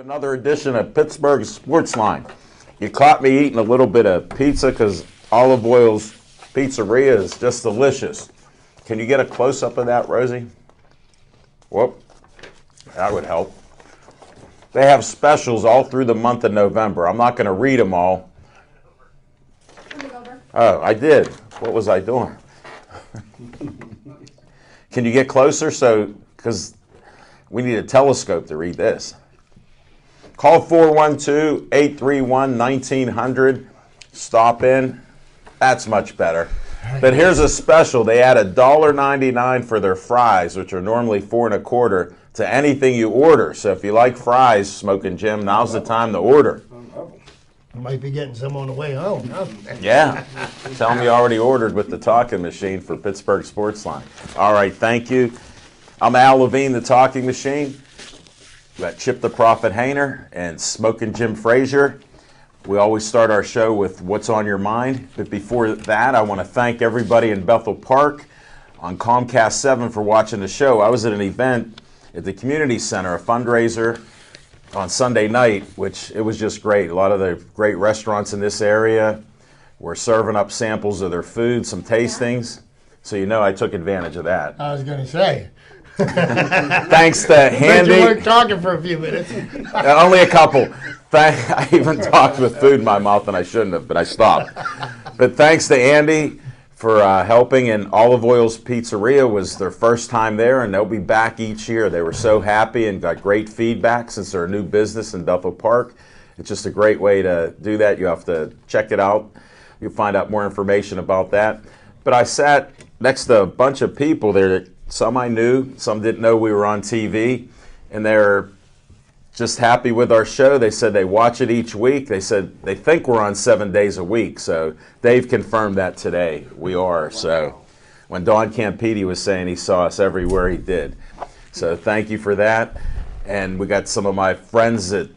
Another edition of Pittsburgh Sportsline. You caught me eating a little bit of pizza because Olive Oil's Pizzeria is just delicious. Can you get a close-up of that, Rosie? Whoop. That would help. They have specials all through the month of November. I'm not going to read them all. Oh, I did. What was I doing? Can you get closer? Because we need a telescope to read this. Call 412-831-1900. Stop in. That's much better. But here's a special. They add $1.99 for their fries, which are normally $4.25, to anything you order. So if you like fries, Smoking Jim, now's the time to order. You might be getting some on the way home. Yeah. Tell them you already ordered with the talking machine for Pittsburgh Sportsline. All right, thank you. I'm Al Levine, the talking machine. We got Chip the Prophet Hayner and Smoking Jim Frazier. We always start our show with What's on Your Mind. But before that, I want to thank everybody in Bethel Park on Comcast 7 for watching the show. I was at an event at the Community Center, a fundraiser on Sunday night, which it was just great. A lot of the great restaurants in this area were serving up samples of their food, some tastings. So you know I took advantage of that. I was going to say. Thanks to Handy. You weren't talking for a few minutes. Only a couple. I even talked with food in my mouth, and I shouldn't have, but I stopped. But thanks to Andy for helping, and Olive Oil's Pizzeria was their first time there, and they'll be back each year. They were so happy and got great feedback since they're a new business in Bethel Park. It's just a great way to do that. You have to check it out. You'll find out more information about that. But I sat next to a bunch of people there that some I knew, some didn't know we were on TV, and they're just happy with our show. They said they watch it each week. They said they think we're on 7 days a week. So Dave confirmed that today. We are. So when Don Campiti was saying he saw us everywhere, he did. So thank you for that. And we got some of my friends that,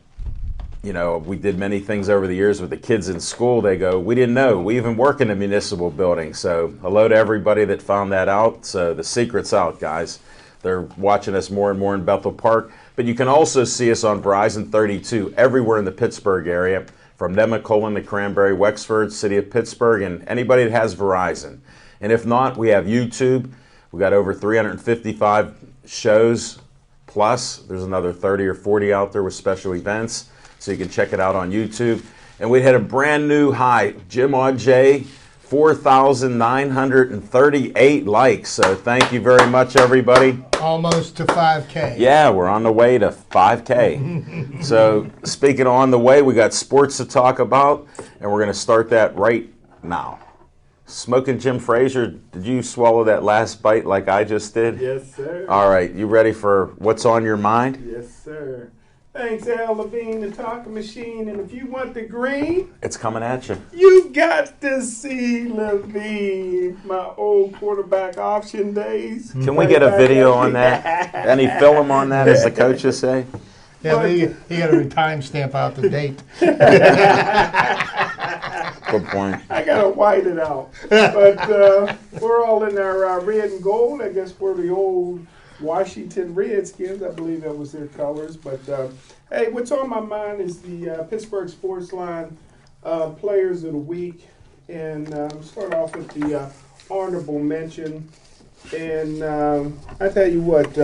you know, we did many things over the years with the kids in school. They go, we didn't know. We even work in a municipal building. So hello to everybody that found that out. So the secret's out, guys. They're watching us more and more in Bethel Park. But you can also see us on Verizon 32 everywhere in the Pittsburgh area, from Nemacolin to Cranberry, Wexford, City of Pittsburgh, and anybody that has Verizon. And if not, we have YouTube. We got over 355 shows plus. There's another 30 or 40 out there with special events. So you can check it out on YouTube. And we had a brand new high, Jim Audet, 4,938 likes. So thank you very much, everybody. Almost to 5K. Yeah, we're on the way to 5K. So speaking of on the way, we got sports to talk about, and we're going to start that right now. Smoking Jim Frazier, did you swallow that last bite like I just did? Yes, sir. All right, you ready for what's on your mind? Yes, sir. Thanks, Al Levine, the talking machine. And if you want the green, It's coming at you. you got to see Levine, my old quarterback option days. Can we get a video on that? Any film on that, as the coaches say? Yeah, but you got to timestamp out the date. Good point. I got to white it out. But we're all in our red and gold. I guess we're the old Washington Redskins. I believe that was their colors. But, hey, what's on my mind is the Pittsburgh Sportsline Players of the Week. And start off with the honorable mention. And I tell you what,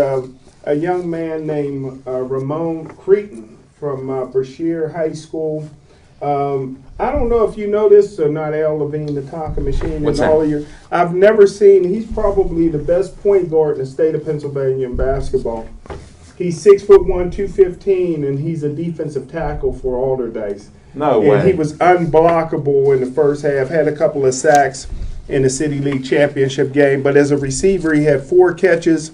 a young man named Ramon Cretin from Brashear High School. I don't know if you know this or not, Al Levine, the talking machine. What's and that? all of your, I've never seen, he's probably the best point guard in the state of Pennsylvania in basketball. He's 6'1", 215, and he's a defensive tackle for Alderdice. No And way. he was unblockable in the first half, had a couple of sacks in the City League Championship game. But as a receiver, he had 4 catches,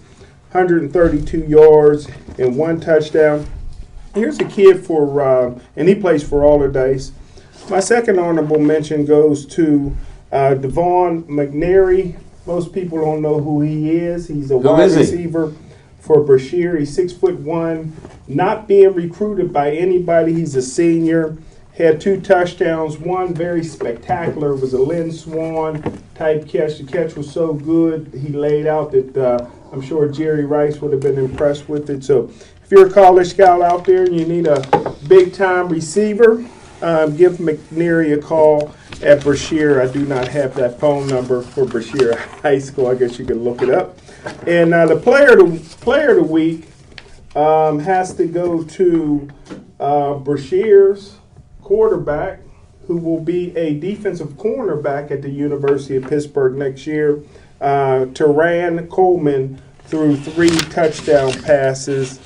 132 yards, and 1 touchdown. Here's a kid and he plays for Allardyce. My second honorable mention goes to Devon Mcnary. Most people don't know who he is. He's a wide receiver for Brashear. He's 6'1", not being recruited by anybody. He's a senior. Had 2 touchdowns. One very spectacular. It was a Lynn Swan type catch. The catch was so good, he laid out that I'm sure Jerry Rice would have been impressed with it. So if you're a college scout out there and you need a big-time receiver, give McNary a call at Brashear. I do not have that phone number for Brashear High School. I guess you can look it up. And the player of the week has to go to Brashear's quarterback, who will be a defensive cornerback at the University of Pittsburgh next year. Teran Coleman threw 3 touchdown passes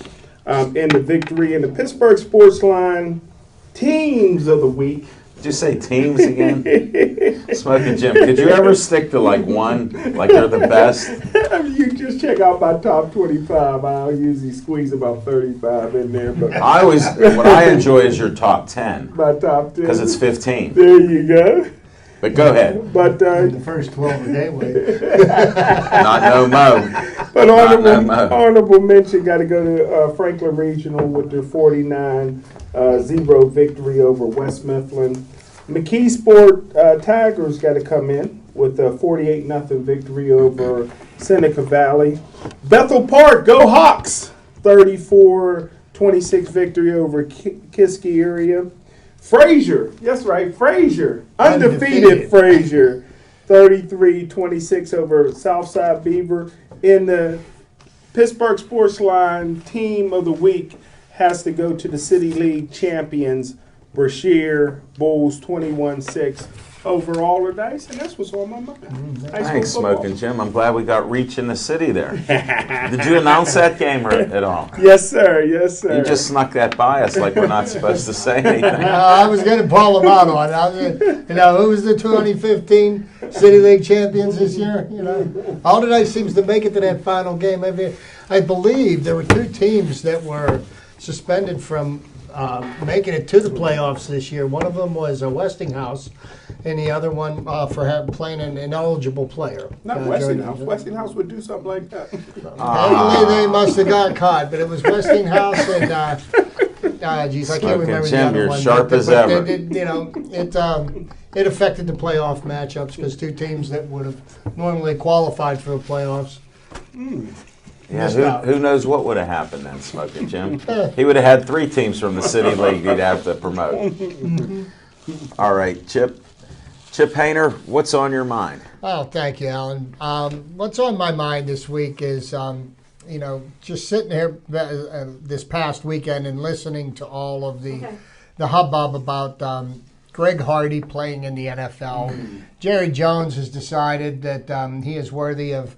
in the victory. In the Pittsburgh Sportsline Teams of the Week. Did you say teams again? Smoking Jim, could you ever stick to like one, like you're the best? You just check out my top 25. I'll usually squeeze about 35 in there. But what I enjoy is your top 10. My top 10. Because it's 15. There you go. But go ahead. But the first 12 a day way. Not no mo. But honorable mention got to go to Franklin Regional with their 49-0 victory over West Mifflin. McKeesport Tigers got to come in with a 48-0 victory over Seneca Valley. Bethel Park, go Hawks! 34-26 victory over Kiski area. Frazier, that's right, Frazier. Undefeated Frazier. 33-26 over Southside Beaver. In the Pittsburgh Sportsline Team of the Week has to go to the City League champions, Brashear Bulls, 21-6 over Allardyce, and that's what's on my mind. Thanks, Smoking Jim. I'm glad we got reach in the city there. Did you announce that game at all? Yes, sir. Yes, sir. You just snuck that by us like we're not supposed to say anything. I was going to pull them out on it. Who was the 2015 City League champions this year? Allardyce seems to make it to that final game. I believe there were 2 teams that were suspended from making it to the playoffs this year. One of them was Westinghouse, and the other one for playing an ineligible player. Not Westinghouse. Westinghouse would do something like that. They must have got caught, but it was Westinghouse and I can't remember Jim, the other you're one. sharp as ever. It affected the playoff matchups because 2 teams that would have normally qualified for the playoffs. Yeah, who knows what would have happened then, Smoking Jim? He would have had 3 teams from the City League he'd have to promote. All right, Chip Hayner, what's on your mind? Oh, thank you, Alan. What's on my mind this week is, just sitting here this past weekend and listening to all of the hubbub about Greg Hardy playing in the NFL. Jerry Jones has decided that he is worthy of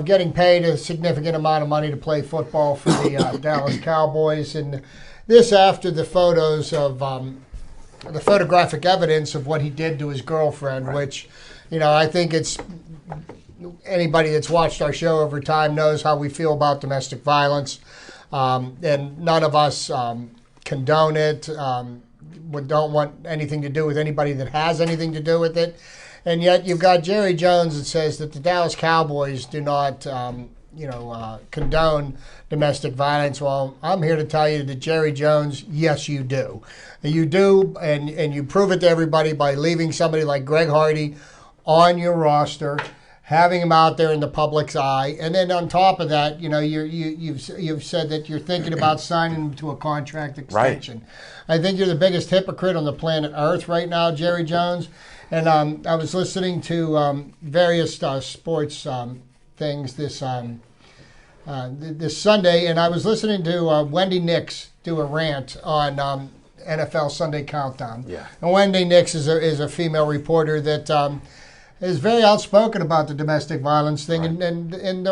getting paid a significant amount of money to play football for the Dallas Cowboys. And this after the photos of the photographic evidence of what he did to his girlfriend, which, I think it's anybody that's watched our show over time knows how we feel about domestic violence. And none of us condone it. We don't want anything to do with anybody that has anything to do with it. And yet you've got Jerry Jones that says that the Dallas Cowboys do not, condone domestic violence. Well, I'm here to tell you that Jerry Jones, yes, you do. You do, and you prove it to everybody by leaving somebody like Greg Hardy on your roster, having him out there in the public's eye, and then on top of that, you've said that you're thinking about signing him to a contract extension. Right. I think you're the biggest hypocrite on the planet Earth right now, Jerry Jones. And I was listening to various sports things this Sunday, and I was listening to Wendy Nix do a rant on NFL Sunday Countdown. Yeah. And Wendy Nix is a female reporter that is very outspoken about the domestic violence thing, right. and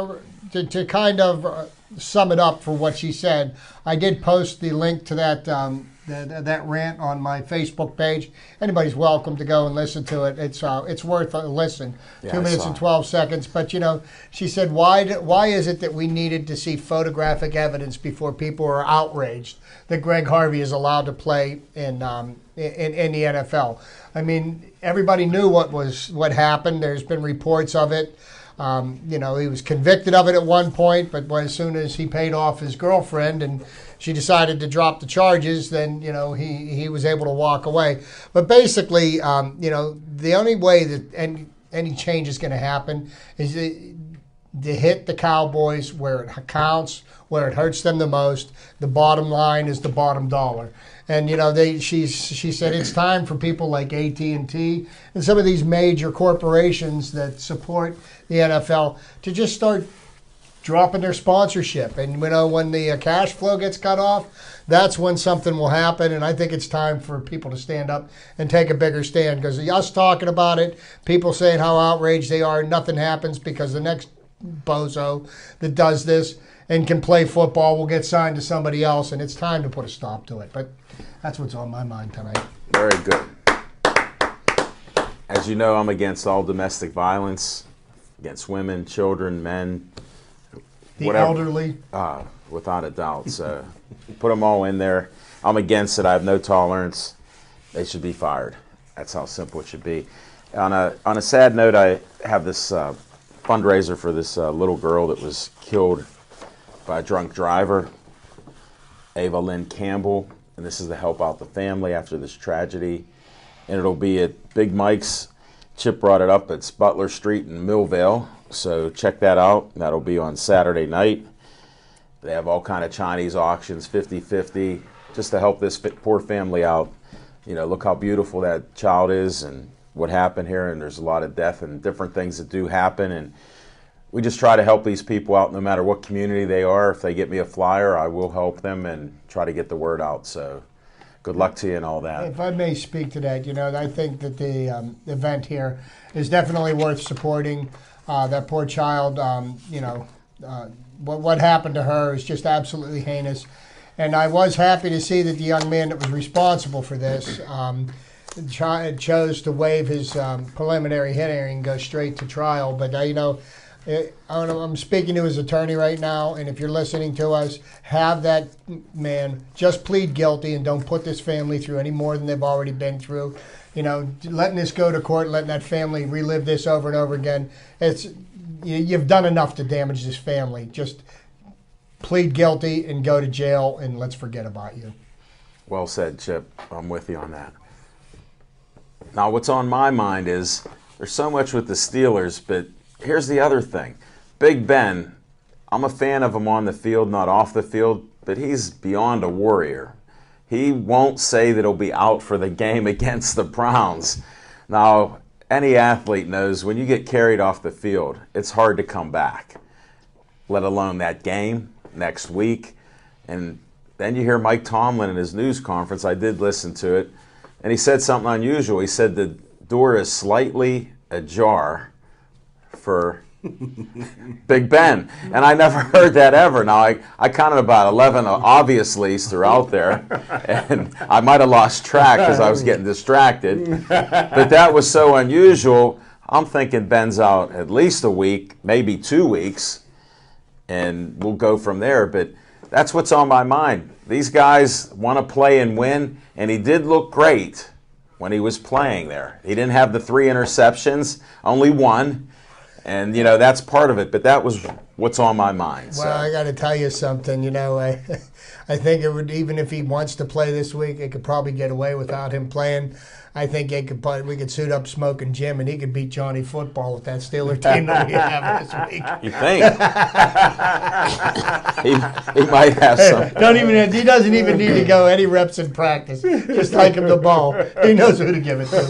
to kind of sum it up for what she said, I did post the link to that rant on my Facebook page. Anybody's welcome to go and listen to it. It's worth a listen. Yeah, 2 minutes and 12 seconds. But she said, why is it that we needed to see photographic evidence before people are outraged that Greg Harvey is allowed to play in the NFL? I mean, everybody knew what happened. There's been reports of it. He was convicted of it at one point, but as soon as he paid off his girlfriend and she decided to drop the charges, then, he was able to walk away. But basically, the only way that any change is going to happen is to hit the Cowboys where it counts, where it hurts them the most. The bottom line is the bottom dollar. And she said it's time for people like AT&T and some of these major corporations that support the NFL to just start dropping their sponsorship. And when the cash flow gets cut off, that's when something will happen. And I think it's time for people to stand up and take a bigger stand, because us talking about it, people saying how outraged they are, nothing happens, because the next bozo that does this and can play football will get signed to somebody else, and it's time to put a stop to it. But that's what's on my mind tonight. Very good. As you know, I'm against all domestic violence, against women, children, men, the whatever. Elderly. Without a doubt. So put them all in there. I'm against it. I have no tolerance. They should be fired. That's how simple it should be. On a sad note, I have this fundraiser for this little girl that was killed by a drunk driver, Ava Lynn Campbell, and this is to help out the family after this tragedy. And it'll be at Big Mike's. Chip brought it up. It's Butler Street in Millvale, so check that out. That'll be on Saturday night. They have all kind of Chinese auctions, 50-50, just to help this poor family out. Look how beautiful that child is and what happened here, and there's a lot of death and different things that do happen, and we just try to help these people out no matter what community they are. If they get me a flyer, I will help them and try to get the word out. So good luck to you and all that. If I may speak to that, I think that the event here is definitely worth supporting. That poor child, what happened to her is just absolutely heinous. And I was happy to see that the young man that was responsible for this chose to waive his preliminary hearing and go straight to trial. But, I'm speaking to his attorney right now, and if you're listening to us, have that man just plead guilty and don't put this family through any more than they've already been through. Letting this go to court, letting that family relive this over and over again, you've done enough to damage this family. Just plead guilty and go to jail, and let's forget about you. Well said, Chip. I'm with you on that. Now, what's on my mind is there's so much with the Steelers, but here's the other thing. Big Ben, I'm a fan of him on the field, not off the field, but he's beyond a warrior. He won't say that he'll be out for the game against the Browns. Now, any athlete knows when you get carried off the field, it's hard to come back, let alone that game next week. And then you hear Mike Tomlin in his news conference. I did listen to it, and he said something unusual. He said the door is slightly ajar for Big Ben, and I never heard that ever. Now, I counted about 11 obviously's throughout there, and I might have lost track because I was getting distracted, but that was so unusual. I'm thinking Ben's out at least a week, maybe 2 weeks, and we'll go from there. But that's what's on my mind. These guys want to play and win, and he did look great when he was playing there. He didn't have the 3 interceptions, only 1. And, that's part of it, but that was what's on my mind. Well, I got to tell you something, I think it would, even if he wants to play this week, it could probably get away without him playing. I think we could suit up Smoking Jim, and he could beat Johnny Football with that Steeler team that we have this week. You think? he might have some. He doesn't even need to go any reps in practice. Just take him the ball. He knows who to give it to.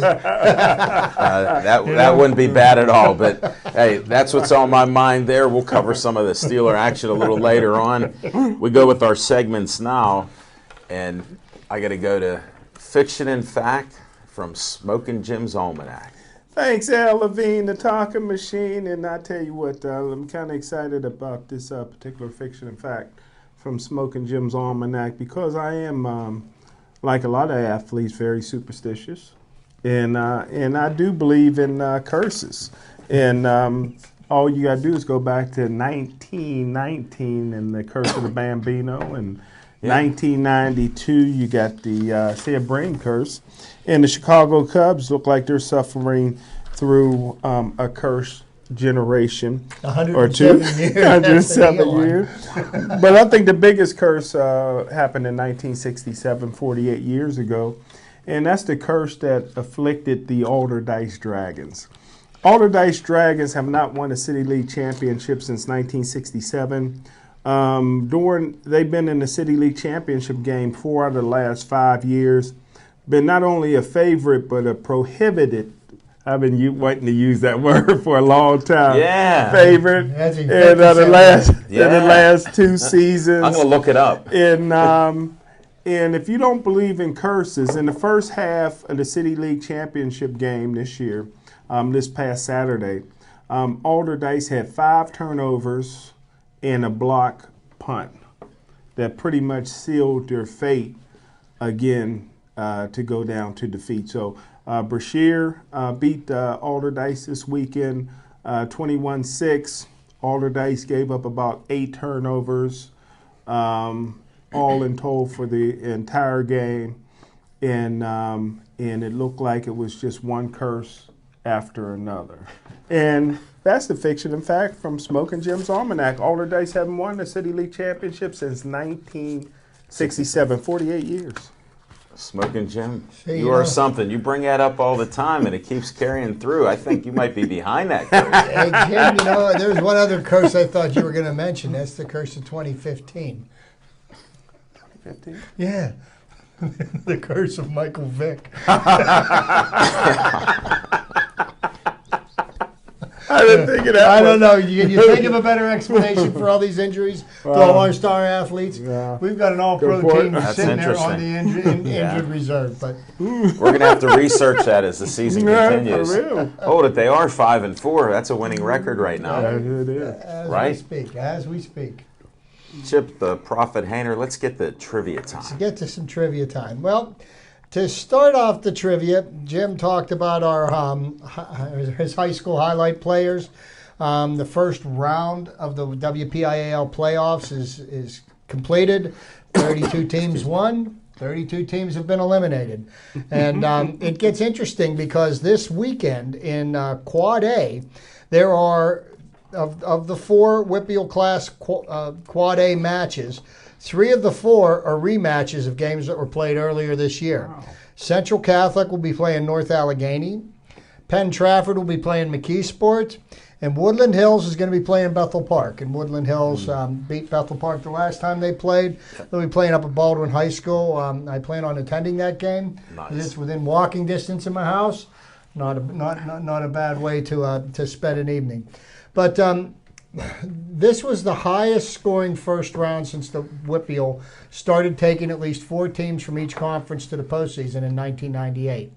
That wouldn't be bad at all. But, hey, that's what's on my mind there. We'll cover some of the Steeler action a little later on. We go with our segments now, and I got to go to Fiction and Fact from Smoking Jim's Almanac. Thanks, Al Levine, the talking machine. And I tell you what, I'm kind of excited about this particular fiction and fact from Smoking Jim's Almanac because I am, like a lot of athletes, very superstitious. And I do believe in curses. And all you got to do is go back to 1919 and the curse of the Bambino. And 1992, you got the say a brain curse. And the Chicago Cubs look like they're suffering through a cursed generation or two. 107 years. But I think the biggest curse happened in 1967, 48 years ago. And that's the curse that afflicted the Alderdice Dragons. Alderdice Dragons have not won a City League championship since 1967. They've been in the City League championship game 4 out of the last 5 years. Been not only a favorite, but a prohibited. I've been wanting to use that word for a long time. Yeah. Favorite. In the last 2 seasons. I'm going to look it up. And if you don't believe in curses, in the first half of the City League championship game this year, this past Saturday, Alderdice had 5 turnovers and a block punt that pretty much sealed their fate again to go down to defeat. So Brashear beat Alderdice this weekend 21-6. Alderdice gave up about 8 turnovers. All in total for the entire game, and it looked like it was just one curse after another. And that's the fiction and fact from Smoking Jim's Almanac. Alderdice haven't won the City League championship since 1967, 48 years. Smoking Jim, you are something. You bring that up all the time, and it keeps carrying through. I think you might be behind that curse. Hey, Jim, there's one other curse I thought you were going to mention. That's the curse of 2015. 15? Yeah. The curse of Michael Vick. I didn't think of that. I don't know. You think of a better explanation for all these injuries to all our star athletes? Yeah. We've got an all-pro team sitting there on the injured weserve. But we're going to have to research that as the season continues. For real. Oh, that they are 5-4. That's a winning record right now. Yeah, it is. As we speak. Chip, the Prophet Hainer, let's get the trivia time. Let's get to some trivia time. Well, to start off the trivia, Jim talked about his high school highlight players. The first round of the WPIAL playoffs is completed. 32 teams won. 32 teams have been eliminated. And it gets interesting because this weekend in Quad A, there are, of the 4 WPIAL class Quad A matches, 3 of the 4 are rematches of games that were played earlier this year. Wow. Central Catholic will be playing North Allegheny. Penn Trafford will be playing McKeesport. And Woodland Hills is going to be playing Bethel Park. And Woodland Hills beat Bethel Park the last time they played. They'll be playing up at Baldwin High School. I plan on attending that game. Nice. It's within walking distance of my house. Not a bad way to spend an evening. But this was the highest scoring first round since the WPIAL started taking at least 4 teams from each conference to the postseason in 1998.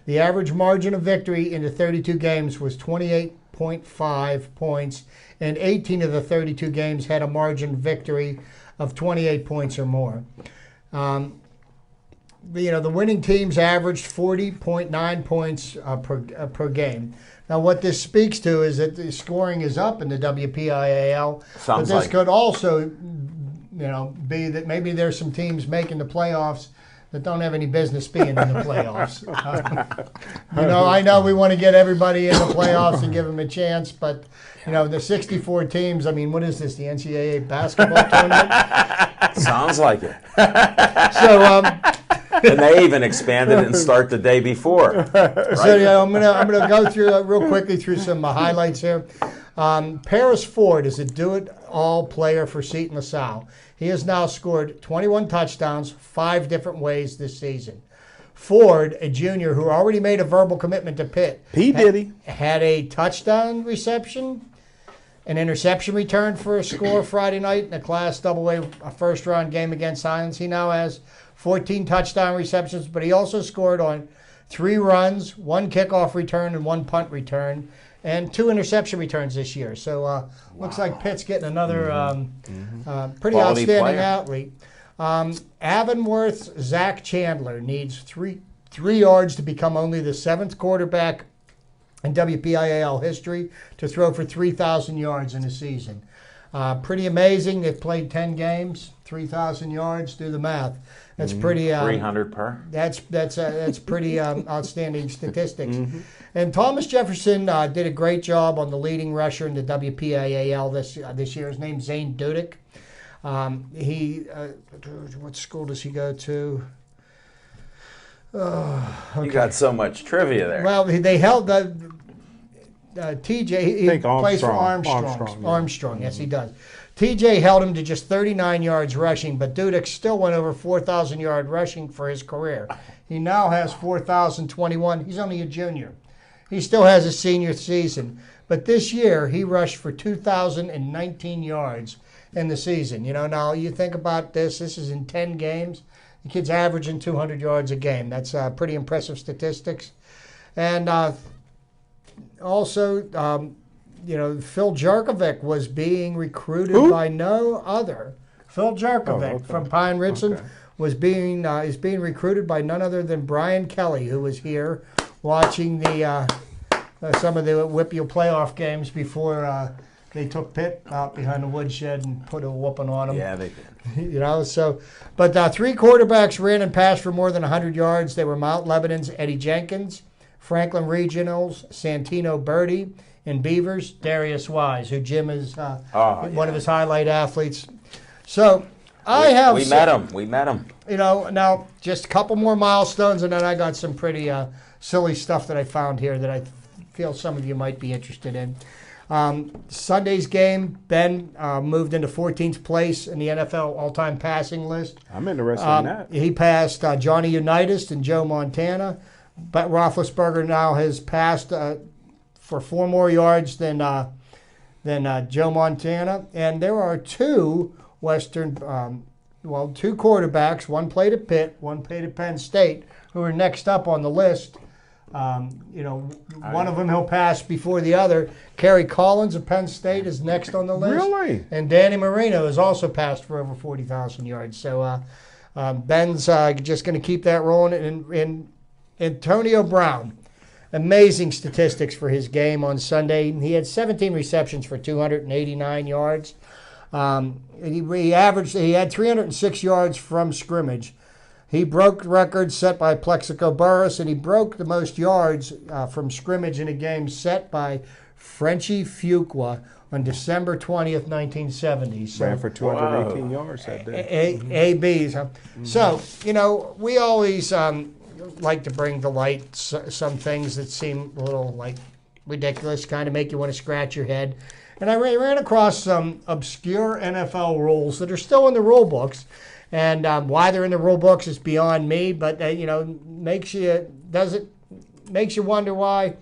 The average margin of victory in the 32 games was 28.5 points, and 18 of the 32 games had a margin victory of 28 points or more. The winning teams averaged 40.9 points per game. Now, what this speaks to is that the scoring is up in the WPIAL, but this could also, be that maybe there's some teams making the playoffs that don't have any business being in the playoffs. I know we want to get everybody in the playoffs and give them a chance, but the 64 teams. I mean, what is this? The NCAA basketball tournament? Sounds like it. So. And they even expanded it and start the day before. Right? So I'm gonna go through real quickly through some highlights here. Paris Ford is a do-it-all player for Seton LaSalle. He has now scored 21 touchdowns 5 different ways this season. Ford, a junior who already made a verbal commitment to Pitt, had a touchdown reception, an interception return for a score Friday night in a Class AA first-round game against Highlands. He now has 14 touchdown receptions, but he also scored on 3 runs, 1 kickoff return, and 1 punt return, and 2 interception returns this year. So looks like Pitt's getting another pretty Quality outstanding player. athlete. Avonworth's Zach Chandler needs 3 yards to become only the 7th quarterback in WPIAL history to throw for 3,000 yards in a season. Pretty amazing. They've played 10 games, 3,000 yards. Do the math. That's pretty. 300 per. That's pretty outstanding statistics. And Thomas Jefferson did a great job on the leading rusher in the WPIAL this year. His name's Zane Dudick. What school does he go to? Okay. You got so much trivia there. Well, they held the TJ. He plays for Armstrong. Armstrong, yes, he does. TJ held him to just 39 yards rushing, but Dudick still went over 4,000 yard rushing for his career. He now has 4,021. He's only a junior. He still has a senior season, but this year he rushed for 2,019 yards in the season. Now you think about this. This is in 10 games. The kid's averaging 200 yards a game. That's pretty impressive statistics. And also, Phil Jerkovic was being recruited by no other. Phil Jerkovic from Pine Ridgeland is being recruited by none other than Brian Kelly, who was here watching some of the WPIAL playoff games before they took Pitt out behind the woodshed and put a whooping on them. Yeah, they did. But 3 quarterbacks ran and passed for more than 100 yards. They were Mount Lebanon's Eddie Jenkins, Franklin Regional's Santino Birdie, and Beavers' Darius Wise, who Jim is one of his highlight athletes. So we met him. Now just a couple more milestones, and then I got some pretty silly stuff that I found here that I feel some of you might be interested in. Sunday's game, Ben moved into 14th place in the NFL all-time passing list. I'm interested in that. He passed Johnny Unitas and Joe Montana, but Roethlisberger now has passed for 4 more yards than Joe Montana. And there are 2 two quarterbacks. One played at Pitt, one played at Penn State, who are next up on the list. One of them he'll pass before the other. Kerry Collins of Penn State is next on the list. Really? And Danny Marino has also passed for over 40,000 yards. So Ben's just going to keep that rolling. And Antonio Brown, amazing statistics for his game on Sunday. He had 17 receptions for 289 yards. He had 306 yards from scrimmage. He broke records set by Plexico Burris, and he broke the most yards from scrimmage in a game set by Frenchie Fuqua on December 20th, 1970. So, ran for 218 yards that day. ABs. So, we always like to bring to light some things that seem a little ridiculous, kind of make you want to scratch your head. And I ran across some obscure NFL rules that are still in the rule books. And why they're in the rule books is beyond me, but makes you wonder why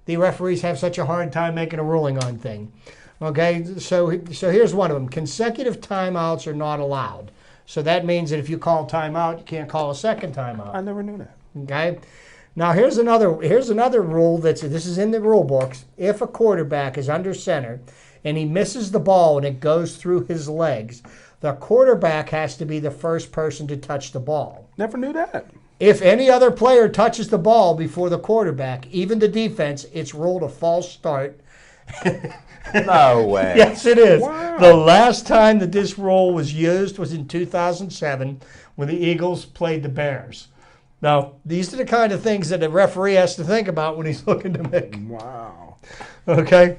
the referees have such a hard time making a ruling on thing. Okay, so here's one of them: consecutive timeouts are not allowed. So that means that if you call timeout, you can't call a second timeout. I never knew that. Okay, now here's another rule this is in the rule books. If a quarterback is under center and he misses the ball and it goes through his legs, the quarterback has to be the first person to touch the ball. Never knew that. If any other player touches the ball before the quarterback, even the defense, it's ruled a false start. No way. Yes, it is. Wow. The last time that this rule was used was in 2007 when the Eagles played the Bears. Now, these are the kind of things that a referee has to think about when he's looking to make. Wow. Okay.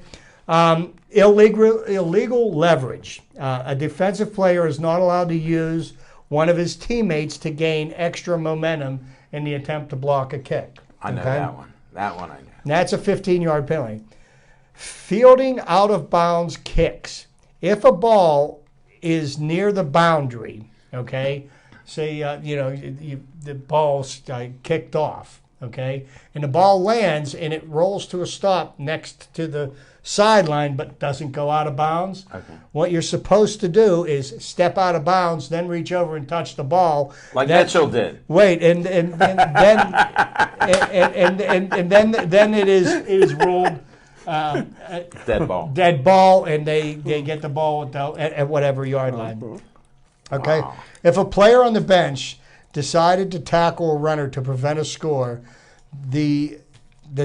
Illegal leverage. A defensive player is not allowed to use one of his teammates to gain extra momentum in the attempt to block a kick. I know that one. That one I know. And that's a 15-yard penalty. Fielding out of bounds kicks. If a ball is near the boundary, okay, say the ball's kicked off, okay? And the ball lands and it rolls to a stop next to the sideline but doesn't go out of bounds. Okay. What you're supposed to do is step out of bounds, then reach over and touch the ball. Like Mitchell did. Wait, and then it is rolled dead ball, and they get the ball at whatever yard line. Okay, Wow. If a player on the bench decided to tackle a runner to prevent a score, the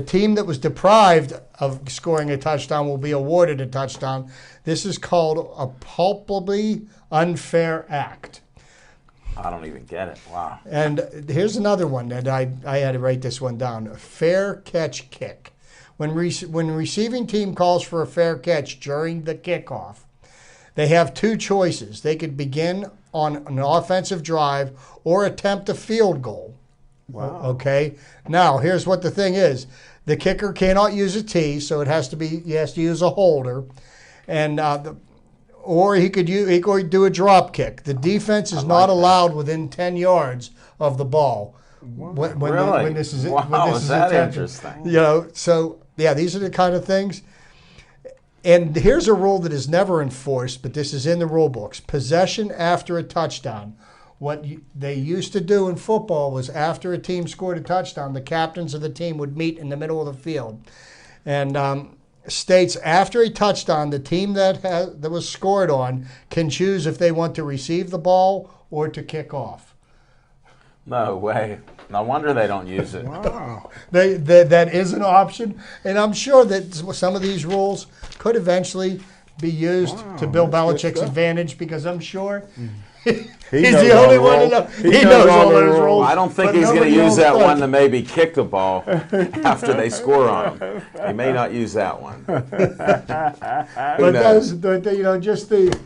team that was deprived of scoring a touchdown will be awarded a touchdown. This is called a palpably unfair act. I don't even get it. Wow. And here's another one that I had to write this one down. A fair catch kick. When receiving team calls for a fair catch during the kickoff, they have two choices. They could begin on an offensive drive or attempt a field goal. Wow. Okay. Now, here's what the thing is. The kicker cannot use a tee, so he has to use a holder. And or he could do a drop kick. The defense is not allowed within 10 yards of the ball. Really? When this is that attempted. interesting? You know, so yeah, these are the kind of things. And here's a rule that is never enforced, but this is in the rule books. Possession after a touchdown. What they used to do in football was after a team scored a touchdown, the captains of the team would meet in the middle of the field. And states after a touchdown, the team that was scored on can choose if they want to receive the ball or to kick off. No way. No wonder they don't use it. Wow. That is an option, and I'm sure that some of these rules could eventually be used to Bill Belichick's advantage, because I'm sure he's the only one who knows. He knows all those rules. I don't think he's going to use that one to maybe kick the ball after they score on him. He may not use that one. But those, just the.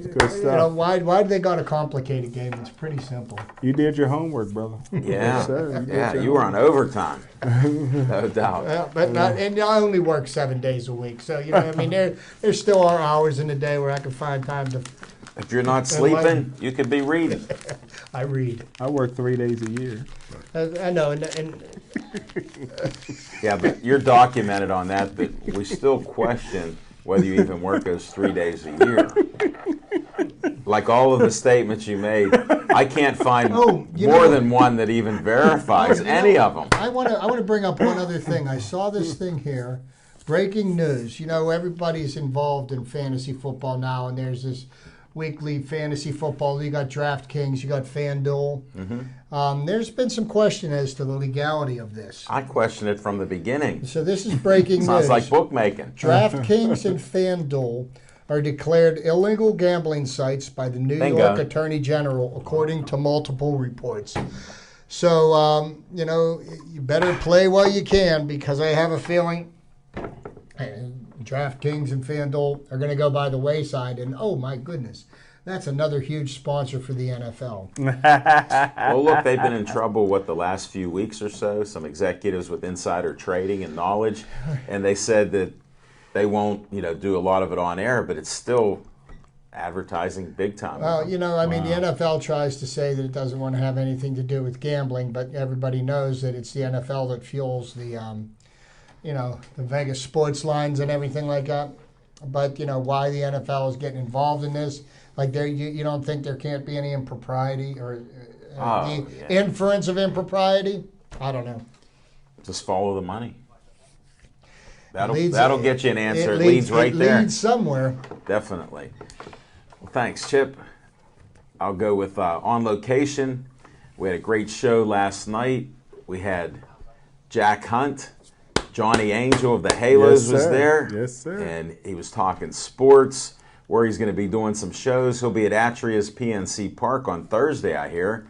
Good stuff. Why do they got to complicate a game? It's pretty simple. You did your homework, brother. Yeah, Yes, sir. You were on overtime, no doubt. And I only work 7 days a week, so I mean, there still are hours in the day where I can find time to. If you're not sleeping, you could be reading. I read. I work 3 days a year. I know, and Yeah, but you're documented on that, but we still question whether you even work those 3 days a year. Like all of the statements you made, I can't find more than one that even verifies any of them. I want to bring up one other thing. I saw this thing here, breaking news. Everybody's involved in fantasy football now, and there's this weekly fantasy football. You got DraftKings, you got FanDuel. Mm-hmm. There's been some question as to the legality of this. I questioned it from the beginning. So this is breaking news. Sounds like bookmaking. DraftKings and FanDuel are declared illegal gambling sites by the New York Attorney General, according to multiple reports. So, you better play while you can, because I have a feeling DraftKings and FanDuel are going to go by the wayside. And, oh, my goodness, that's another huge sponsor for the NFL. Well, look, they've been in trouble, the last few weeks or so, some executives with insider trading and knowledge, and they said that they won't, do a lot of it on air, but it's still advertising big time. Well, the NFL tries to say that it doesn't want to have anything to do with gambling, but everybody knows that it's the NFL that fuels the, the Vegas sports lines and everything like that. But, why the NFL is getting involved in this, like you don't think there can't be any impropriety or inference of impropriety? I don't know. Just follow the money. That'll get you an answer. It leads right there. It leads somewhere. Definitely. Well, thanks, Chip. I'll go with On Location. We had a great show last night. We had Jack Hunt. Johnny Angel of the Halos was there. Yes, sir. And he was talking sports, where he's going to be doing some shows. He'll be at Atria's PNC Park on Thursday, I hear,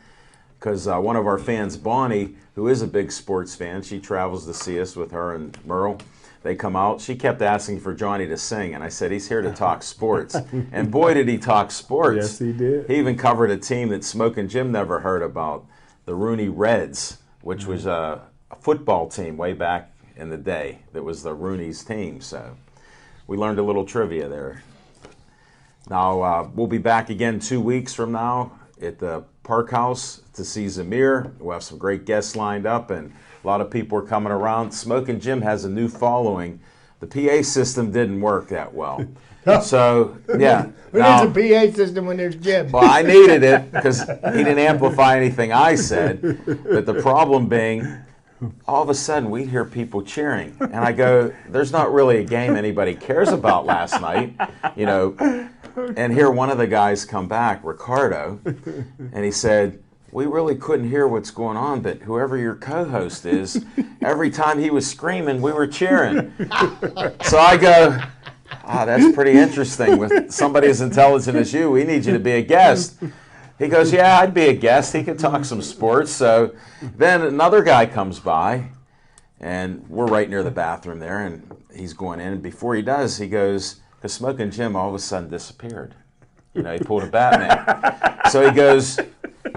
because one of our fans, Bonnie, who is a big sports fan, she travels to see us with her and Merle. They come out. She kept asking for Johnny to sing, and I said, he's here to talk sports. And boy, did he talk sports. Yes, he did. He even covered a team that Smoke and Jim never heard about, the Rooney Reds, which was a football team way back in the day that was the Rooney's team. So we learned a little trivia there. Now, we'll be back again 2 weeks from now at the Park House to see Zamir. We'll have some great guests lined up, and a lot of people are coming around. Smoking Jim has a new following. The PA system didn't work that well. So, yeah. Who needs a PA system when there's Jim? Well, I needed it because he didn't amplify anything I said. But the problem being, all of a sudden we hear people cheering. And I go, there's not really a game anybody cares about last night, you know. And here one of the guys come back, Ricardo, and he said, we really couldn't hear what's going on, but whoever your co-host is, every time he was screaming, we were cheering. So I go, that's pretty interesting. With somebody as intelligent as you, we need you to be a guest. He goes, yeah, I'd be a guest. He could talk some sports. So then another guy comes by, and we're right near the bathroom there, and he's going in. And before he does, he goes, because Smoking Jim all of a sudden disappeared. You know, he pulled a Batman. So he goes,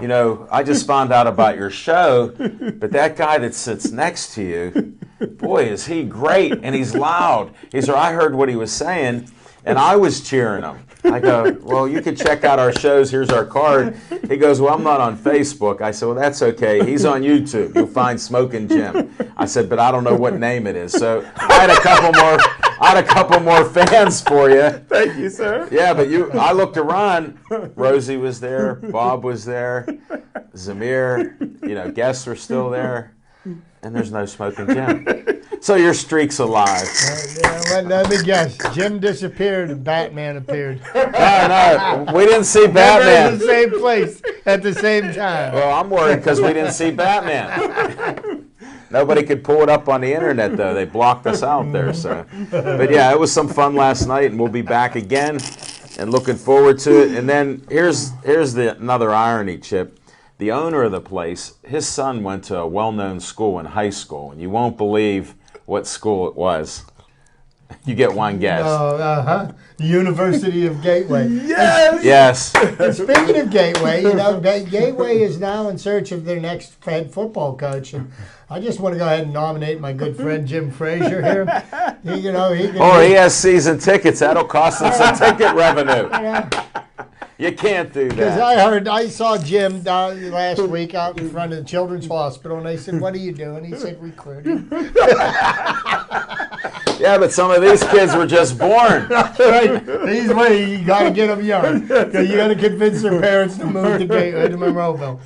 you know, I just found out about your show, but that guy that sits next to you, boy, is he great, and he's loud. He said, I heard what he was saying, and I was cheering him. I go, well, you can check out our shows. Here's our card. He goes, well, I'm not on Facebook. I said, well, that's okay. He's on YouTube. You'll find Smoking Jim. I said, but I don't know what name it is. So I had a couple more fans for you. Thank you, sir. Yeah, but I looked around. Rosie was there. Bob was there. Zamir, you know, guests were still there. And there's no Smoking Jim. So your streak's alive. Well, let me guess. Jim disappeared and Batman appeared. No, we didn't see Batman. In the same place at the same time. Well, I'm worried because we didn't see Batman. Nobody could pull it up on the internet, though. They blocked us out there. So, but yeah, it was some fun last night, and we'll be back again, and looking forward to it. And then here's another irony, Chip. The owner of the place, his son went to a well-known school in high school, and you won't believe what school it was. You get one guess. The University of Gateway. Yes. And speaking of Gateway, you know, Gateway is now in search of their next head football coach, and I just want to go ahead and nominate my good friend Jim Frazier here. He has season tickets. That'll cost him some ticket revenue. You can't do that. Because I saw Jim last week out in front of the Children's Hospital, and they said, "What are you doing?" He said, "Recruiting." Yeah, but some of these kids were just born. Right. You got to get them young. You got to convince their parents to move to Monroeville.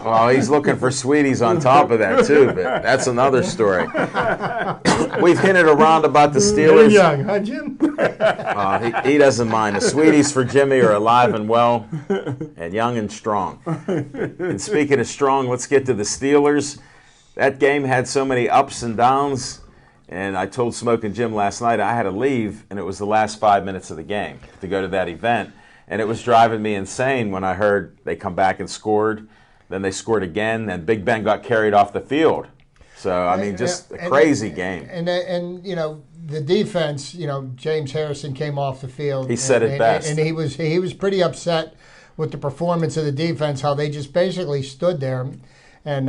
Well, he's looking for sweeties on top of that too, but that's another story. We've hinted around about the Steelers. They're young, huh, Jim? He doesn't mind. The sweeties for Jimmy are alive and well, and young and strong. And speaking of strong, let's get to the Steelers. That game had so many ups and downs. And I told Smoking Jim last night I had to leave, and it was the last 5 minutes of the game to go to that event. And it was driving me insane when I heard they come back and scored. Then they scored again, and Big Ben got carried off the field. So, I mean, just a crazy game. And you know, the defense, you know, James Harrison came off the field. He said it best. And he was pretty upset with the performance of the defense, how they just basically stood there. And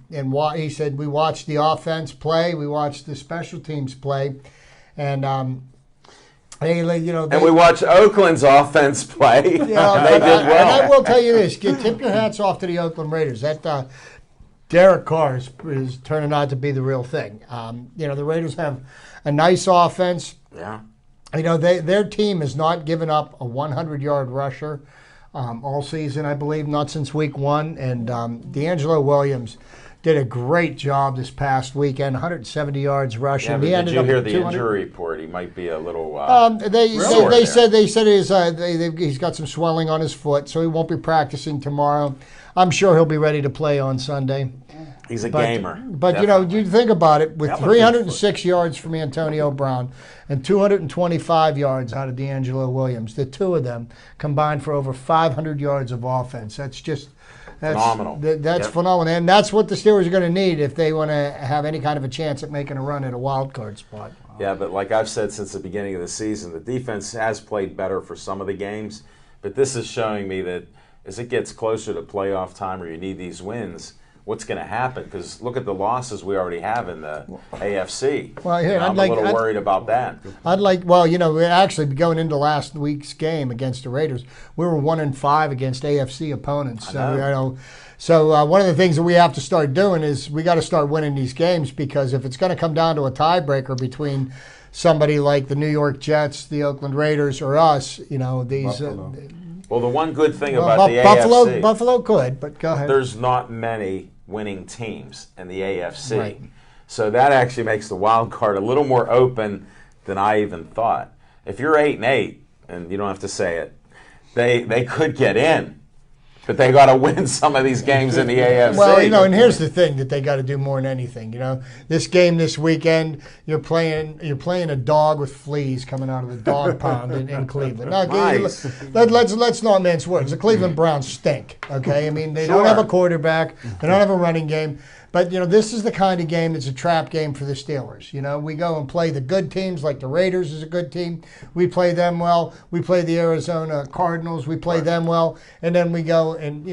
he said, we watched the offense play, we watched the special teams play, and we watched Oakland's offense play, and they did well. And I will tell you this: tip your hats off to the Oakland Raiders. That Derek Carr is turning out to be the real thing. The Raiders have a nice offense. Yeah. You know, their team has not given up a 100-yard rusher all season, I believe, not since week 1. And D'Angelo Williams did a great job this past weekend, 170 yards rushing. Yeah, did you hear the injury report? He might be a little they said he's got some swelling on his foot, so he won't be practicing tomorrow. I'm sure he'll be ready to play on Sunday. He's a gamer. But, definitely. You think about it, with 306 yards from Antonio Brown and 225 yards out of D'Angelo Williams, the two of them combined for over 500 yards of offense. That's phenomenal. That's phenomenal. And that's what the Steelers are going to need if they want to have any kind of a chance at making a run at a wild card spot. Yeah, but like I've said since the beginning of the season, the defense has played better for some of the games. But this is showing me that as it gets closer to playoff time where you need these wins, what's going to happen, because look at the losses we already have in the AFC. Well, here, I'm a little worried about that. We're actually going into last week's game against the Raiders. We were 1-5 against AFC opponents. So one of the things that we have to start doing is we got to start winning these games, because if it's going to come down to a tiebreaker between somebody like the New York Jets, the Oakland Raiders, or us, these. Well, the one good thing about the AFC, Buffalo could, but go ahead. There's not many winning teams in the AFC, right. So that actually makes the wild card a little more open than I even thought. If you're 8-8, and you don't have to say it, they could get in. But they got to win some of these games in the AFC. Well, and here's the thing that they got to do more than anything. This game this weekend, you're playing a dog with fleas coming out of the dog pound in Cleveland. Now, nice. Let's not mince words. The Cleveland Browns stink. Okay, I mean they don't have a quarterback, they don't have a running game. But, this is the kind of game that's a trap game for the Steelers. We go and play the good teams, like the Raiders is a good team. We play them well. We play the Arizona Cardinals. We play them well. And then we go and,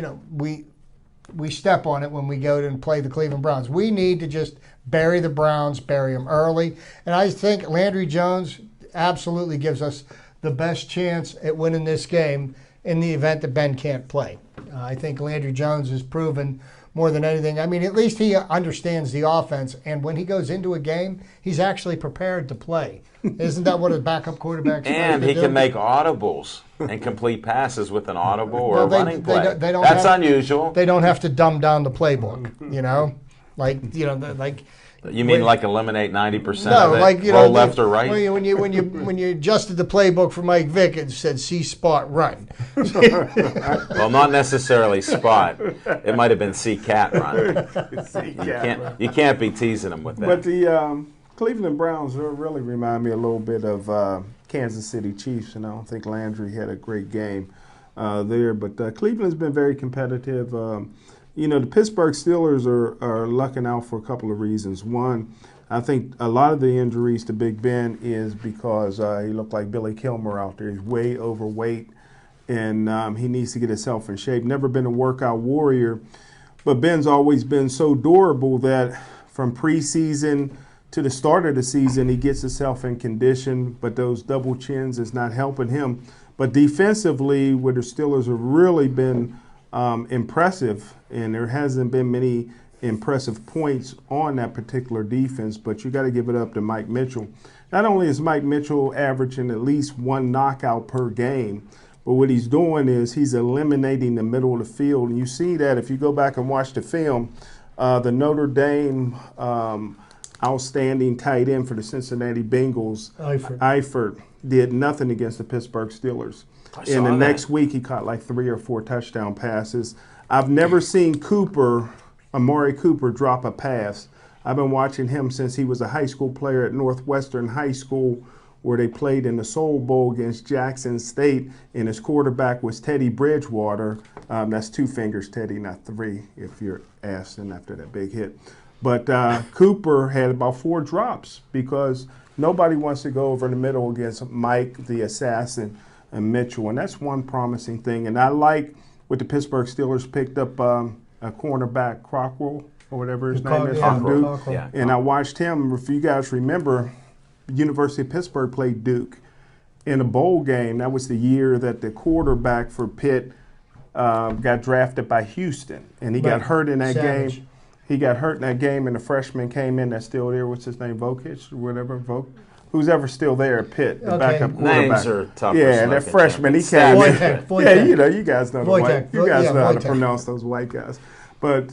we step on it when we go and play the Cleveland Browns. We need to just bury the Browns, bury them early. And I think Landry Jones absolutely gives us the best chance at winning this game in the event that Ben can't play. I think Landry Jones has proven more than anything. I mean, at least he understands the offense, and when he goes into a game, he's actually prepared to play. Isn't that what a backup quarterback And he can make audibles and complete passes with an audible or a running play. That's unusual. They don't have to dumb down the playbook, You mean like eliminate 90% no, of it? Roll left or right? When you adjusted the playbook for Mike Vick, it said see spot run. Well, not necessarily spot. It might have been see cat run. You can't be teasing them with that. But the Cleveland Browns really remind me a little bit of Kansas City Chiefs, and I don't think Landry had a great game there. But Cleveland's been very competitive. The Pittsburgh Steelers are lucking out for a couple of reasons. One, I think a lot of the injuries to Big Ben is because he looked like Billy Kilmer out there. He's way overweight, and he needs to get himself in shape. Never been a workout warrior, but Ben's always been so durable that from preseason to the start of the season, he gets himself in condition, but those double chins is not helping him. But defensively, where the Steelers have really been impressive, and there hasn't been many impressive points on that particular defense, but you got to give it up to Mike Mitchell. Not only is Mike Mitchell averaging at least one knockout per game, but what he's doing is he's eliminating the middle of the field. And you see that if you go back and watch the film, the Notre Dame outstanding tight end for the Cincinnati Bengals, Eifert, did nothing against the Pittsburgh Steelers. And the next week, he caught like 3 or 4 touchdown passes. I've never seen Amari Cooper, drop a pass. I've been watching him since he was a high school player at Northwestern High School, where they played in the Soul Bowl against Jackson State, and his quarterback was Teddy Bridgewater. That's 2 fingers, Teddy, not 3, if you're asking after that big hit. But Cooper had about 4 drops because nobody wants to go over in the middle against Mike the Assassin and Mitchell, and that's one promising thing. And I like what the Pittsburgh Steelers picked up a cornerback, Crockrell, or whatever his name is, from Duke. Yeah. And I watched him. If you guys remember, University of Pittsburgh played Duke in a bowl game. That was the year that the quarterback for Pitt got drafted by Houston, and he got hurt in that game. He got hurt in that game, and the freshman came in that's still there. What's his name, Vokich or whatever, who's ever still there at Pitt, the backup quarterback. Names are tough. Yeah, that freshman, he came in. Wojtek. You guys know the white. You guys know how to pronounce those white guys. But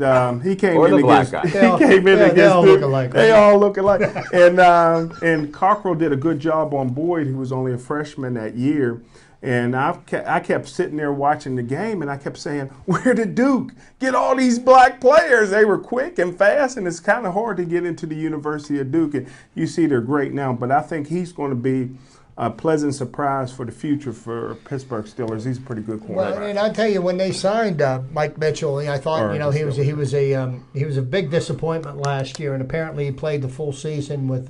he came or in the against. black guy. He came in against. They all look alike. They all look alike. And Cockrell did a good job on Boyd, who was only a freshman that year. And I kept sitting there watching the game, and I kept saying, where did Duke get all these black players? They were quick and fast, and it's kind of hard to get into the University of Duke. And you see they're great now, but I think he's going to be a pleasant surprise for the future for Pittsburgh Steelers. He's a pretty good quarterback. Well, and I tell you, when they signed Mike Mitchell, I thought he was a big disappointment last year, and apparently he played the full season with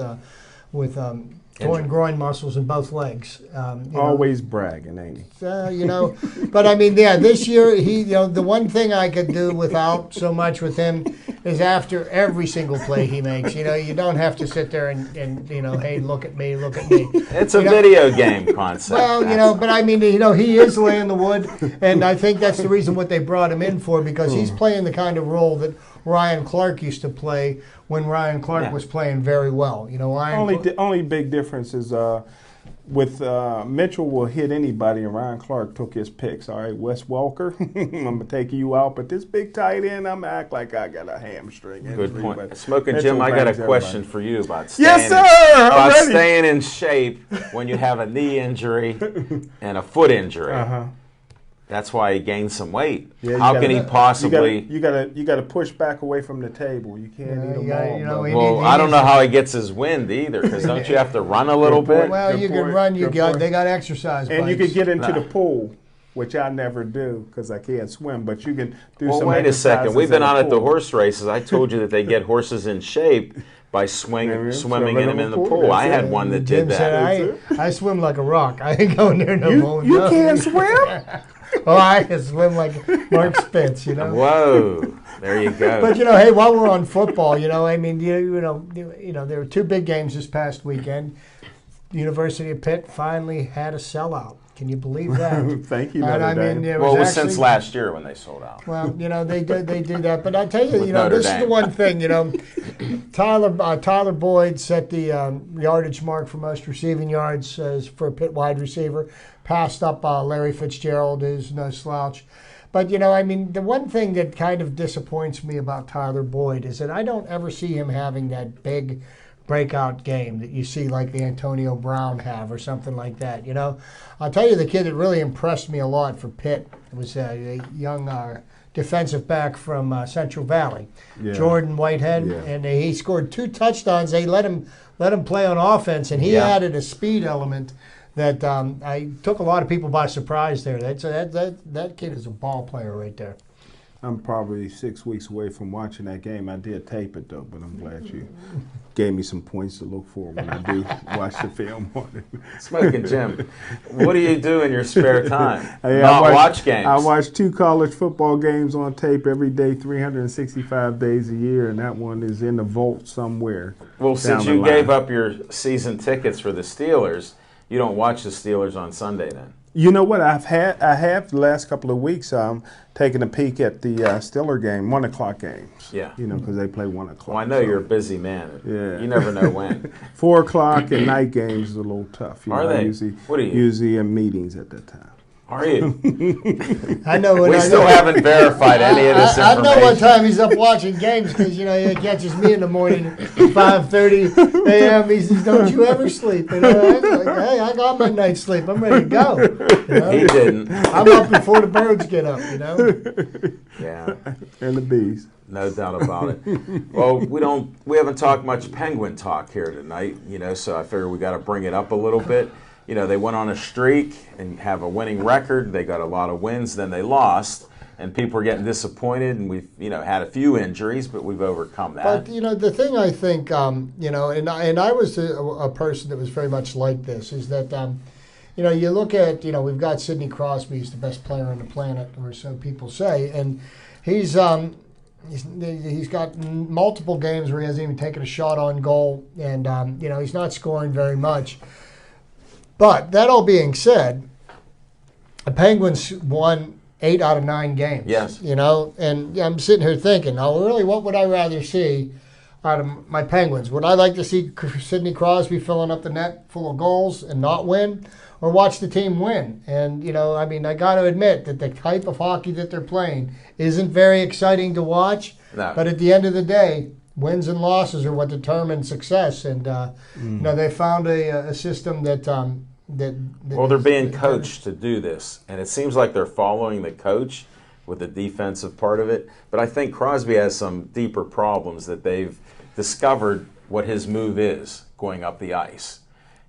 with torn groin muscles in both legs. Always bragging, ain't he? But I mean, yeah, this year the one thing I could do without so much with him is after every single play he makes. You don't have to sit there and hey, look at me, look at me. It's a video game concept. Well, but I mean, he is laying the wood, and I think that's the reason what they brought him in for, because he's playing the kind of role that Ryan Clark used to play when Ryan Clark was playing very well. Only big difference is with Mitchell will hit anybody, and Ryan Clark took his picks. All right, Wes Welker, I'm gonna take you out, but this big tight end, I'm gonna act like I got a hamstring injury. Good point. But Smoking Jim, I got a question for you about staying in shape when you have a knee injury and a foot injury. That's why he gained some weight. Yeah, how can he possibly? You gotta push back away from the table. You can't eat them all. Well, I don't know how he gets his wind either, because don't you have to run a little bit? Well, you can run. They got exercise. And bikes. you can get into the pool, which I never do because I can't swim. But you can do some. Wait a second. We've been on at the horse races. I told you that they get horses in shape by swimming in them in the pool. I had one that did that. I swim like a rock. I ain't going there no more. You can't swim? Oh, I can swim like Mark Spitz, Whoa, there you go. But hey, while we're on football, I mean, there were two big games this past weekend. The University of Pitt finally had a sellout. Can you believe that? Thank you, and I mean, it was since last year when they sold out. Well, they do that. But I tell you, this is the one thing. Tyler Boyd set the yardage mark for most receiving yards for a Pitt wide receiver. Passed up Larry Fitzgerald, who's no slouch. But, I mean, the one thing that kind of disappoints me about Tyler Boyd is that I don't ever see him having that big breakout game that you see like the Antonio Brown have or something like that, I'll tell you, the kid that really impressed me a lot for Pitt was a young defensive back from Central Valley, Jordan Whitehead, and he scored 2 touchdowns. They let him play on offense, and he added a speed element that I took a lot of people by surprise there. That kid is a ball player right there. I'm probably 6 weeks away from watching that game. I did tape it, though, but I'm glad you gave me some points to look for when I do watch the film on it. Smoking Jim, what do you do in your spare time? Watch games. I watch 2 college football games on tape every day, 365 days a year, and that one is in the vault somewhere. Well, since you gave up your season tickets for the Steelers, you don't watch the Steelers on Sunday then? You know what? I have the last couple of weeks taken a peek at the Steeler game, 1 o'clock games. Yeah. Because they play 1 o'clock. Well, I know you're a busy man. Yeah. You never know when. 4 o'clock and night games is a little tough. Are they? What are you? Usually in meetings at that time. Are you? I know. We still haven't verified any of this information. I know what time he's up watching games because he catches me in the morning at 5:30 a.m. He says, "Don't you ever sleep?" I was like, "Hey, I got my night's sleep. I'm ready to go." He didn't. I'm up before the birds get up. Yeah. And the bees. No doubt about it. Well, we haven't talked much Penguin talk here tonight. So I figure we got to bring it up a little bit. They went on a streak and have a winning record. They got a lot of wins. Then they lost, and people are getting disappointed. And we've, had a few injuries, but we've overcome that. But the thing I think, and I was a person that was very much like this, is that, you look at, we've got Sidney Crosby, he's the best player on the planet, or so people say, and he's got multiple games where he hasn't even taken a shot on goal, and he's not scoring very much. But that all being said, the Penguins won 8 out of 9 games. Yes. And I'm sitting here thinking, really, what would I rather see out of my Penguins? Would I like to see Sidney Crosby filling up the net full of goals and not win, or watch the team win? And, I got to admit that the type of hockey that they're playing isn't very exciting to watch. No. But at the end of the day, wins and losses are what determine success, and they found a system that well, they're being coached to do this, and it seems like they're following the coach with the defensive part of it. But I think Crosby has some deeper problems that they've discovered what his move is going up the ice,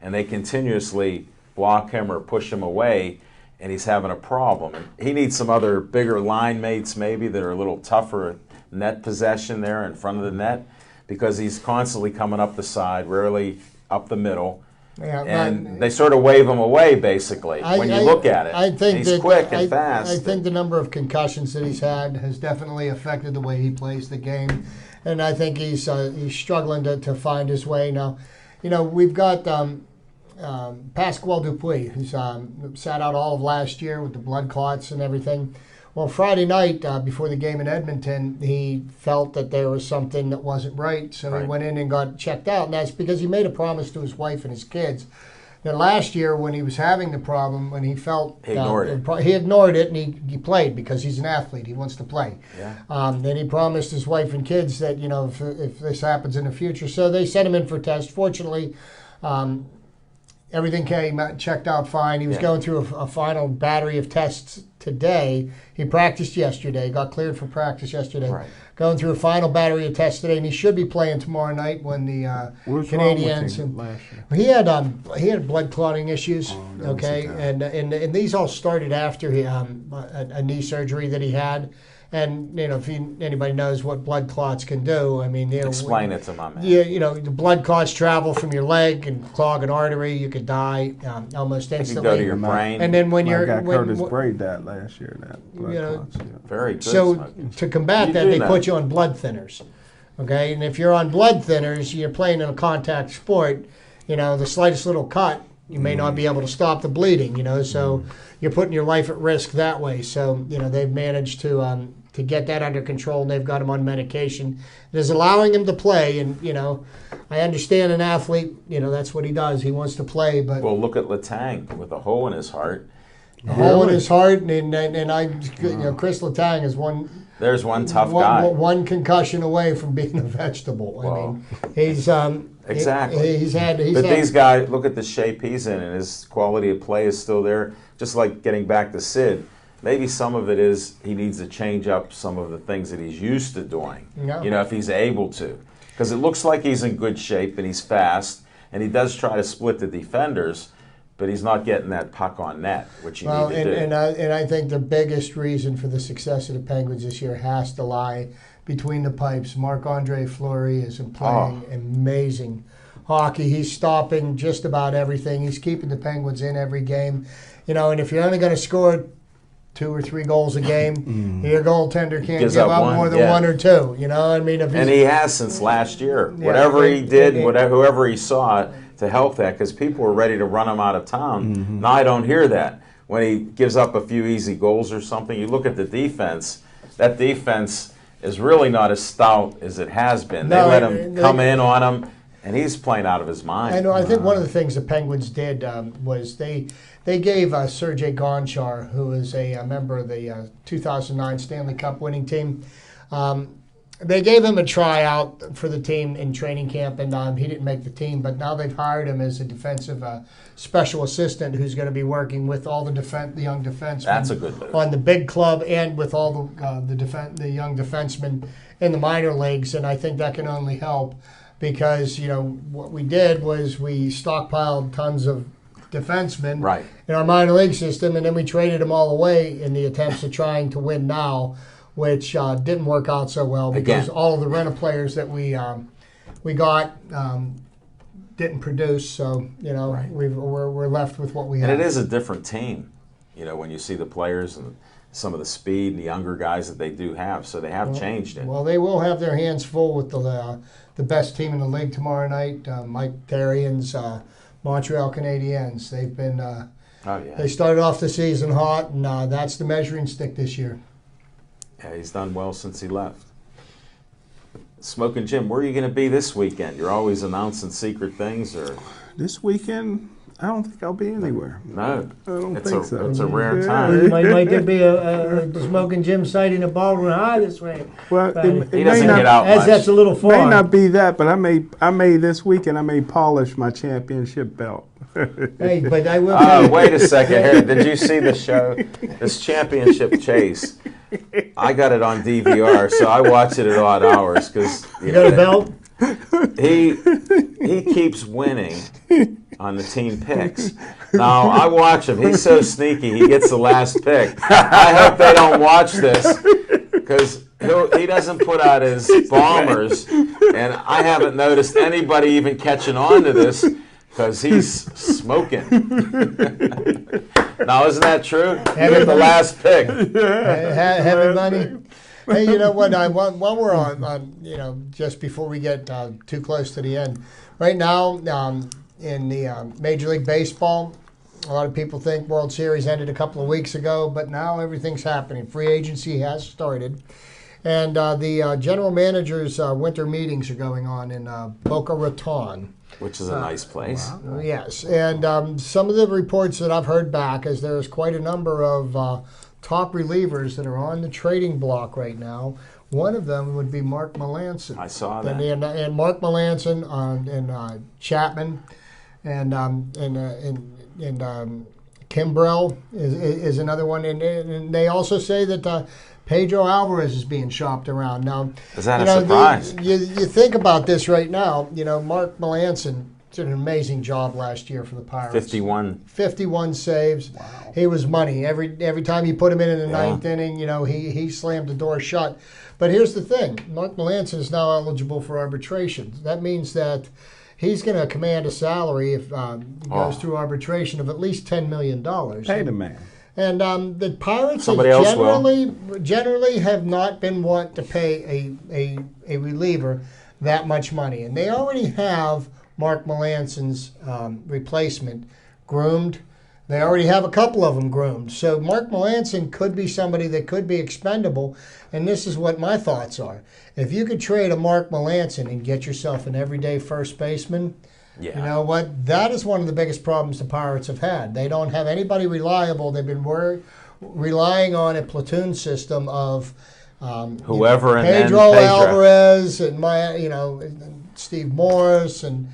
and they continuously block him or push him away, and he's having a problem. And he needs some other bigger line mates maybe that are a little tougher net possession there in front of the net, because he's constantly coming up the side, rarely up the middle. Yeah, And they sort of wave him away, basically, when you look at it. I think he's quick and I fast. think the number of concussions that he's had has definitely affected the way he plays the game, and I think he's struggling to find his way now. You know, we've got Pasquale Dupuis, who's sat out all of last year with the blood clots and everything. Well, Friday night, before the game in Edmonton, he felt that there was something that wasn't right, so he went in and got checked out, and that's because he made a promise to his wife and his kids. Now, last year, when he was having the problem, when he felt... He ignored it. He ignored it, and he played because he's an athlete. He wants to play. Yeah. Then he promised his wife and kids that, you know, if this happens in the future. So they sent him in for a test. Fortunately, everything came checked out fine. He was going through a final battery of tests today. He practiced yesterday, got cleared for practice yesterday. Right. Going through a final battery of tests today, and he should be playing tomorrow night when the Canadiens. He had blood clotting issues. And these all started after a knee surgery that he had. And you know, if anybody knows what blood clots can do, I mean, explain it to my man. Yeah, you know, the blood clots travel from your leg and clog an artery. You could die almost instantly. It can go to your brain. And then when you're Curtis Braid died last year. That blood clots. Very good. So to combat that, they put you on blood thinners. Okay, and if you're on blood thinners, you're playing in a contact sport. You know, the slightest little cut, you may not be able to stop the bleeding. You know, so you're putting your life at risk that way. So you know, they've managed to get that under control, and they've got him on medication. It is allowing him to play, and, you know, I understand an athlete, you know, that's what he does. He wants to play, but... Well, look at Letang with a hole in his heart. A hole in his heart, and I, you know, Chris Letang is one... There's one tough guy. One concussion away from being a vegetable. Well, I mean, he's... exactly. He's these guys, look at the shape he's in, and his quality of play is still there. Just like getting back to Sid. Maybe some of it is he needs to change up some of the things that he's used to doing, you know, if he's able to. Because it looks like he's in good shape and he's fast, and he does try to split the defenders, but he's not getting that puck on net, which you need to do. And I think the biggest reason for the success of the Penguins this year has to lie between the pipes. Marc-Andre Fleury is playing amazing hockey. He's stopping just about everything. He's keeping the Penguins in every game. You know, and if you're only going to score 2 or 3 goals a game, your goaltender can't give up more than 1 or 2. You know, I mean, and he has since last year. Whatever he did, whoever he saw to help that, because people were ready to run him out of town. Now I don't hear that. When he gives up a few easy goals or something, you look at the defense. That defense is really not as stout as it has been. They let him come in on him, and he's playing out of his mind. I know. I think one of the things the Penguins did was they gave Sergei Gonchar, who is a member of the 2009 Stanley Cup winning team, they gave him a tryout for the team in training camp, and he didn't make the team. But now they've hired him as a defensive special assistant who's going to be working with all the young defensemen. That's a good move. On the big club and with all the young defensemen in the minor leagues, and I think that can only help because, you know, what we did was we stockpiled tons of defensemen in our minor league system, and then we traded them all away in the attempts of trying to win now, which didn't work out so well because all of the rental players that we got didn't produce. So, you know, we're left with what we have. And it is a different team, you know, when you see the players and some of the speed and the younger guys that they do have. So they have changed it. Well, they will have their hands full with the best team in the league tomorrow night, Mike Therrien's Montreal Canadiens. They've been they started off the season hot, and that's the measuring stick this year. Yeah, he's done well since he left. Smoking Jim, where are you going to be this weekend? You're always announcing secret things, or this weekend? I don't think I'll be anywhere. No, I don't think so. It's a rare time. Might there be a Smoking Jim sighting at Baldwin High this way? Well, he doesn't get out much. That's a little far. May not be that, but I may this weekend. I may polish my championship belt. Hey, but I will. Wait a second here. Did you see the show? This championship chase. I got it on DVR, so I watch it at odd hours because you got a belt. He keeps winning on the team picks. Now I watch him. He's so sneaky. He gets the last pick. I hope they don't watch this because he doesn't put out his bombers, and I haven't noticed anybody even catching on to this because he's smoking. Now, isn't that true? Heavy the last pick. Heavy money. Hey, you know what? While we're on, just before we get too close to the end, right now in the Major League Baseball, a lot of people think World Series ended a couple of weeks ago, but now everything's happening. Free agency has started. And the general manager's winter meetings are going on in Boca Raton. Which is a nice place. Wow. Yes. And some of the reports that I've heard back is there's quite a number of top relievers that are on the trading block right now. One of them would be Mark Melancon. I saw that. And Mark Melancon and Chapman and Kimbrell is another one. And they also say that Pedro Alvarez is being shopped around. Now, is that a surprise? You think about this right now. Mark Melancon did an amazing job last year for the Pirates. 51 saves. Wow. He was money. Every time you put him in the ninth inning, he slammed the door shut. But here's the thing. Mark Melancon is now eligible for arbitration. That means that he's going to command a salary if he goes through arbitration of at least $10 million. Pay the man. And the Pirates generally have not been want to pay a reliever that much money. And they already have Mark Melancon's replacement groomed. They already have a couple of them groomed. So Mark Melancon could be somebody that could be expendable. And this is what my thoughts are. If you could trade a Mark Melancon and get yourself an everyday first baseman, you know what? That is one of the biggest problems the Pirates have had. They don't have anybody reliable. They've been relying on a platoon system of whoever and Pedro then Alvarez and Steve Morris and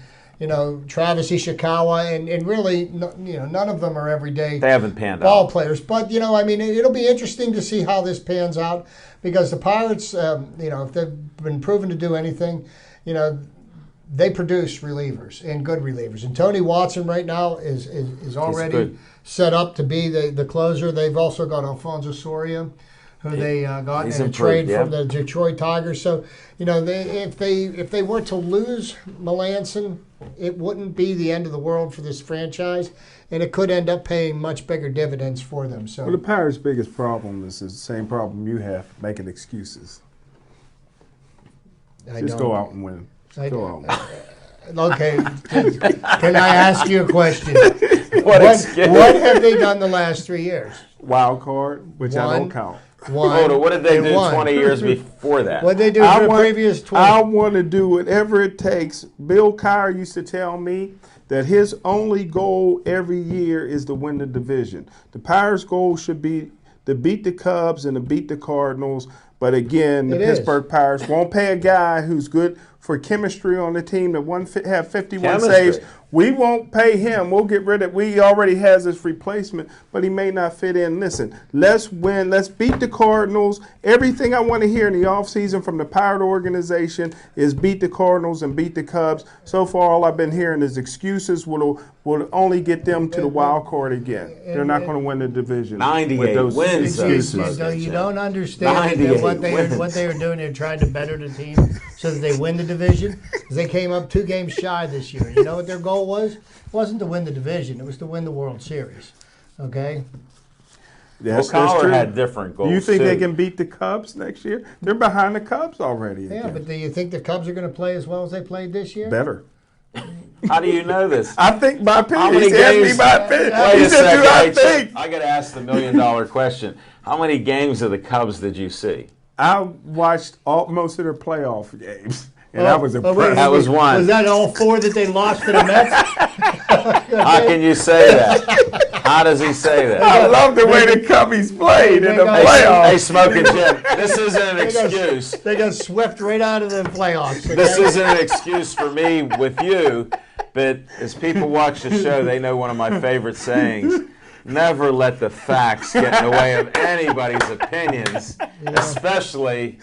Travis Ishikawa and really none of them are everyday. They haven't panned ball out. players. But it'll be interesting to see how this pans out because the Pirates, if they've been proven to do anything, they produce relievers and good relievers. And Tony Watson right now is already set up to be the closer. They've also got Alfonso Soria, who they got in a trade from the Detroit Tigers. So, if they were to lose Melancon, it wouldn't be the end of the world for this franchise, and it could end up paying much bigger dividends for them. So, well, the Pirates' biggest problem is the same problem you have, making excuses. Just go out and win. Okay. Can I ask you a question? What have they done the last 3 years? Wild card, which I don't count. What did they do 20 years before that? What did they do for the previous 20? I want to do whatever it takes. Bill Kyer used to tell me that his only goal every year is to win the division. The Pirates' goal should be to beat the Cubs and to beat the Cardinals. But again, the Pittsburgh Pirates won't pay a guy who's good for chemistry on the team that have 51 saves. We won't pay him. We'll get rid of it. He already has his replacement, but he may not fit in. Listen, let's win. Let's beat the Cardinals. Everything I want to hear in the offseason from the Pirate organization is beat the Cardinals and beat the Cubs. So far, all I've been hearing is excuses will only get them to the wild card again. They're not going to win the division. 98 wins. You don't understand what they are doing. They're trying to better the team so that they win the division. They came up 2 games shy this year. You know what their goal was? It wasn't to win the division. It was to win the World Series. Okay? Yes, Collar had different goals. Do you think they can beat the Cubs next year? They're behind the Cubs already. Yeah, but do you think the Cubs are going to play as well as they played this year? Better. How do you know this? I think my opinion. How many games? Wait a second. I got to ask the $1 million question. How many games of the Cubs did you see? I watched most of their playoff games, and I was impressed. That was one. Was that all 4 that they lost to the Mets? How can you say that? How does he say that? I love the way the Cubbies played in the playoffs. Hey, Smoking Jim, this isn't an excuse. They got swept right out of the playoffs. Okay? This isn't an excuse for me with you, but as people watch the show, they know one of my favorite sayings. never let the facts get in the way of anybody's opinions, especially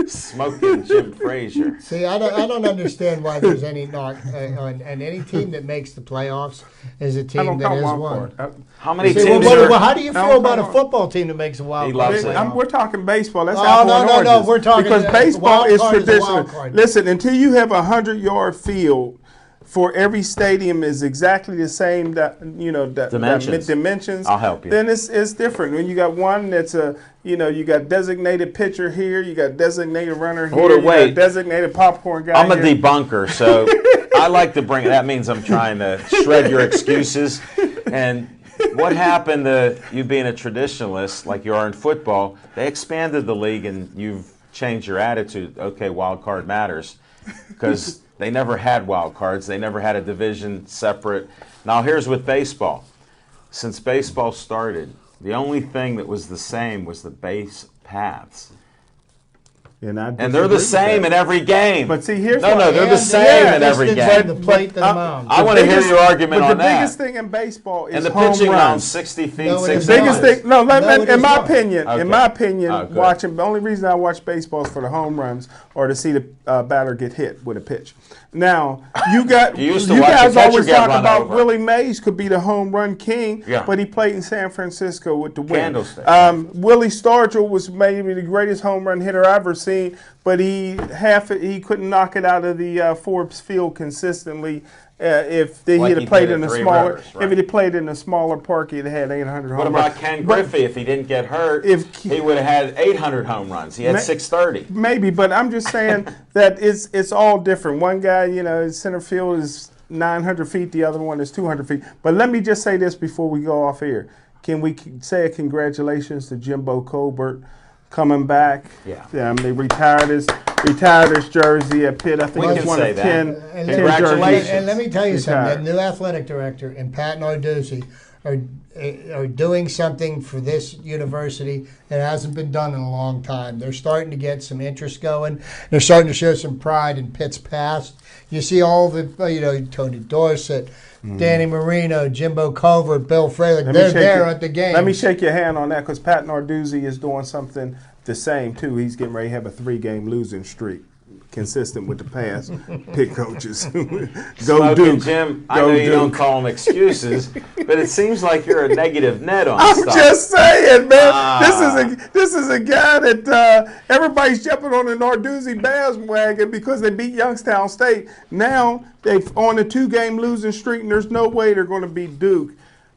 smoking Jim Frazier. See, I don't understand why there's any knock on any team that makes the playoffs is a team that has won. How many See, teams well, are... how do you feel about a football team that makes a wild He card? loves it. We're talking baseball. That's Oh, apple no, and no, no, oranges. we're talking because baseball wild is card is a wild traditional. card. Listen, until you have 100-yard field for every stadium is exactly the same, dimensions. I'll help you. Then it's different. When you got one that's you got designated pitcher here, you got designated runner here, Hold it, you wait. got designated popcorn guy. I'm a here. debunker, so I like to bring... That means I'm trying to shred your excuses. And what happened to you being a traditionalist like you are in football? They expanded the league, and you've changed your attitude. Okay, wild card matters. Because they never had wild cards. They never had a division separate. Now, here's with baseball. Since baseball started, the only thing that was the same was the base paths. And they're the same in every game. But see, here's no, they're the same in every game. The plate to the mound. I want to hear your argument on that. But the biggest thing in baseball is and the home pitching runs. mound, 60 feet, No, it 6 is The biggest not. thing, no, it in is my not. opinion, Okay. watching, the only reason I watch baseball is for the home runs or to see the batter get hit with a pitch. Now, you You used to watch guys the catcher always get talk run about over. Willie Mays could be the home run king, Yeah. but he played in San Francisco with the win. Candlestick. Willie Stargell was maybe the greatest home run hitter I've ever seen, but he couldn't knock it out of the Forbes Field consistently. If Like he'd he have played did in at a Three smaller, Rivers, right. if he'd played in a smaller park, he'd have had 800 home What runs. about Ken Griffey? If he didn't get hurt, he would have had 800 home runs. He had 630. Maybe, but I'm just saying that it's all different. One guy, his center field is 900 feet. The other one is 200 feet. But let me just say this before we go off air. Can we say a congratulations to Jimbo Colbert coming back? Yeah. They retired his jersey at Pitt. I think We it's can one say of that. 10 Congratulations. And let me tell you something. Retired. The new athletic director and Pat Narduzzi are doing something for this university that hasn't been done in a long time. They're starting to get some interest going. They're starting to show some pride in Pitt's past. You see all the, Tony Dorsett, Danny Marino, Jimbo Covert, Bill Fralick. They're there at the game. Let me shake your hand on that because Pat Narduzzi is doing something the same, too. He's getting ready to have a 3-game losing streak, consistent with the past Pitt coaches. Go Smoking Duke. Jim, I Go know you don't Duke. call them excuses, but it seems like you're a negative net on I'm stuff. just saying, man. This is a guy that everybody's jumping on the Narduzzi bandwagon because they beat Youngstown State. Now they're on a 2-game losing streak, and there's no way they're going to beat Duke.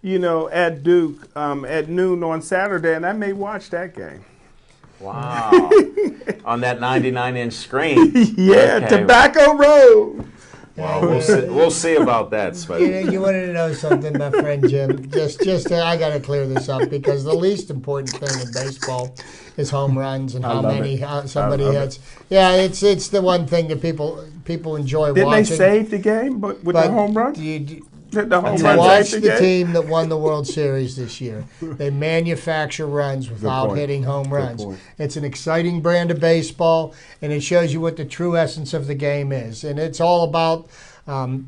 At Duke at noon on Saturday, and I may watch that game. Wow. On that 99-inch screen. Yeah, Okay. Tobacco Road. Well, we'll see about that, Smoke. You wanted to know something, my friend Jim. Just I got to clear this up because the least important thing in baseball is home runs and how many somebody hits. Yeah, it's the one thing that people enjoy Didn't watching. they save the game with the home run? The home To run watch saved the game? team that won the World Series this year. They manufacture runs without point. hitting home runs. point. It's an exciting brand of baseball, and it shows you what the true essence of the game is. And it's all about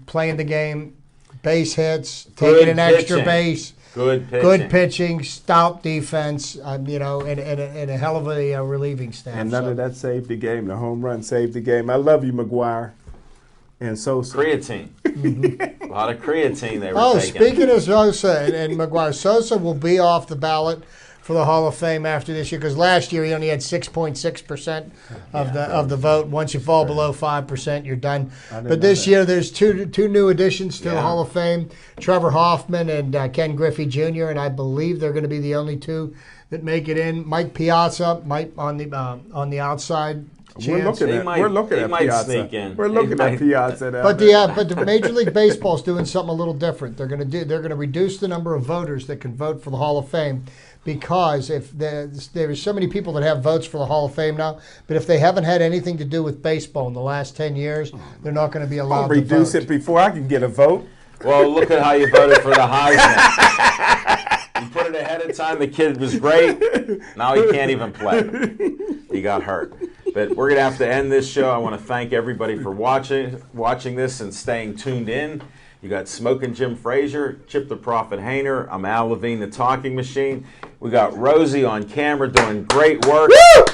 playing the game, base hits, taking Good an extra pitching. base, Good pitching. stout defense, and a hell of a relieving staff. And none of that saved the game. The home run saved the game. I love you, McGuire. And Sosa. Creatine. A lot of creatine they were taking. Speaking of Sosa and McGuire, Sosa will be off the ballot for the Hall of Fame after this year because last year he only had 6.6% of the vote. Once you fall below 5%, you're done. But this year there's two new additions to the Hall of Fame: Trevor Hoffman and Ken Griffey Jr. And I believe they're going to be the only two that make it in. Mike Piazza might on the outside. We're looking at Piazza. Sneak in. We're looking at Piazza. But the Major League Baseball's doing something a little different. They're going to reduce the number of voters that can vote for the Hall of Fame because if there's so many people that have votes for the Hall of Fame now, but if they haven't had anything to do with baseball in the last 10 years, they're not going to be allowed I'll to reduce vote. it before I can get a vote. Well, look at how you voted for the Heisman. You put it ahead of time. The kid was great. Now he can't even play. He got hurt. But we're going to have to end this show. I want to thank everybody for watching this and staying tuned in. You got Smoking Jim Frazier, Chip the Prophet Hayner. I'm Al Levine, the Talking Machine. We got Rosie on camera doing great work. Woo!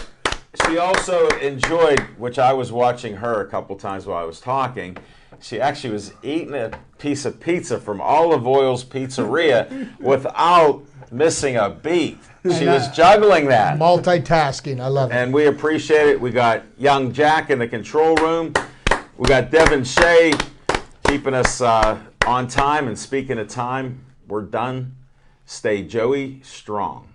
She also enjoyed, which I was watching her a couple times while I was talking, she actually was eating a piece of pizza from Olive Oil's Pizzeria without missing a beat. She was juggling that. Multitasking. I love it. And we appreciate it. We got young Jack in the control room. We got Devin Shea keeping us on time. And speaking of time, we're done. Stay Joey strong.